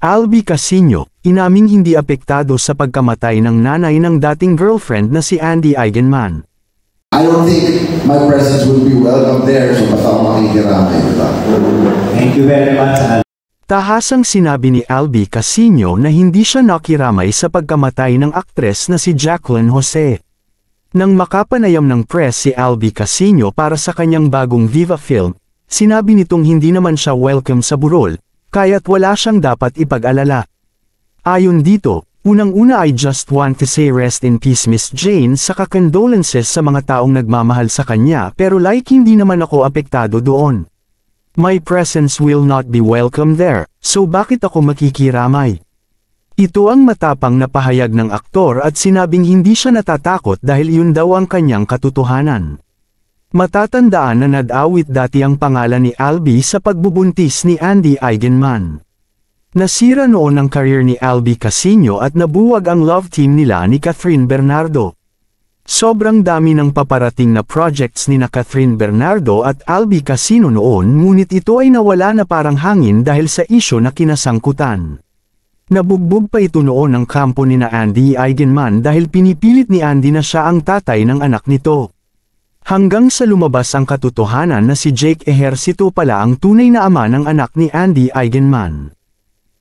Albi Casino, inaming hindi apektado sa pagkamatay ng nanay ng dating girlfriend na si Andy Eigenman. I don't think my presence would be welcome there, so basta ako makikiramay, diba? Thank you very much, Albi. Tahasang sinabi ni Albi Casino na hindi siya nakiramay sa pagkamatay ng aktres na si Jacqueline Jose. Nang makapanayam ng press si Albi Casino para sa kanyang bagong Viva film, sinabi nitong hindi naman siya welcome sa burol, kaya't wala siyang dapat ipag-alala. Ayon dito, unang-una I just want to say rest in peace Miss Jane sa condolences sa mga taong nagmamahal sa kanya pero like hindi naman ako apektado doon. My presence will not be welcome there, so bakit ako makikiramay? Ito ang matapang na pahayag ng aktor at sinabing hindi siya natatakot dahil yun daw ang kanyang katotohanan. Matatandaan na nadawit dati ang pangalan ni Albi sa pagbubuntis ni Andy Eigenman. Nasira noon ang career ni Albi Casino at nabuwag ang love team nila ni Catherine Bernardo. Sobrang dami ng paparating na projects ni Catherine Bernardo at Albi Casino noon ngunit ito ay nawala na parang hangin dahil sa isyu na kinasangkutan. Nabugbog pa ito noon ng kampo ni Andy Eigenman dahil pinipilit ni Andy na siya ang tatay ng anak nito. Hanggang sa lumabas ang katotohanan na si Jake Ejercito pala ang tunay na ama ng anak ni Andy Eigenman.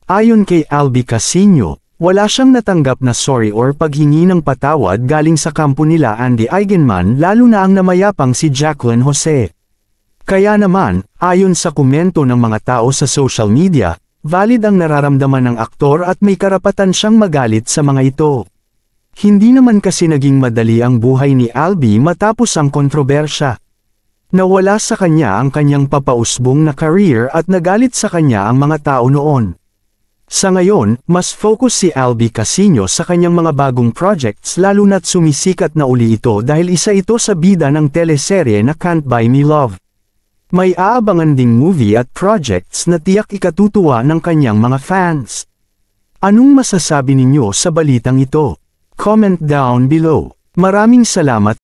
Ayon kay Albi Casino, wala siyang natanggap na sorry or paghingi ng patawad galing sa kampo nila Andy Eigenman lalo na ang namayapang si Jacqueline Jose. Kaya naman, ayon sa komento ng mga tao sa social media, valid ang nararamdaman ng aktor at may karapatan siyang magalit sa mga ito. Hindi naman kasi naging madali ang buhay ni Albi matapos ang kontrobersya. Nawala sa kanya ang kanyang papausbong na career at nagalit sa kanya ang mga tao noon. Sa ngayon, mas focus si Albi Casino sa kanyang mga bagong projects lalo na't sumisikat na uli ito dahil isa ito sa bida ng teleserye na Can't Buy Me Love. May aabangan ding movie at projects na tiyak ikatutuwa ng kanyang mga fans. Anong masasabi ninyo sa balitang ito? Comment down below. Maraming salamat.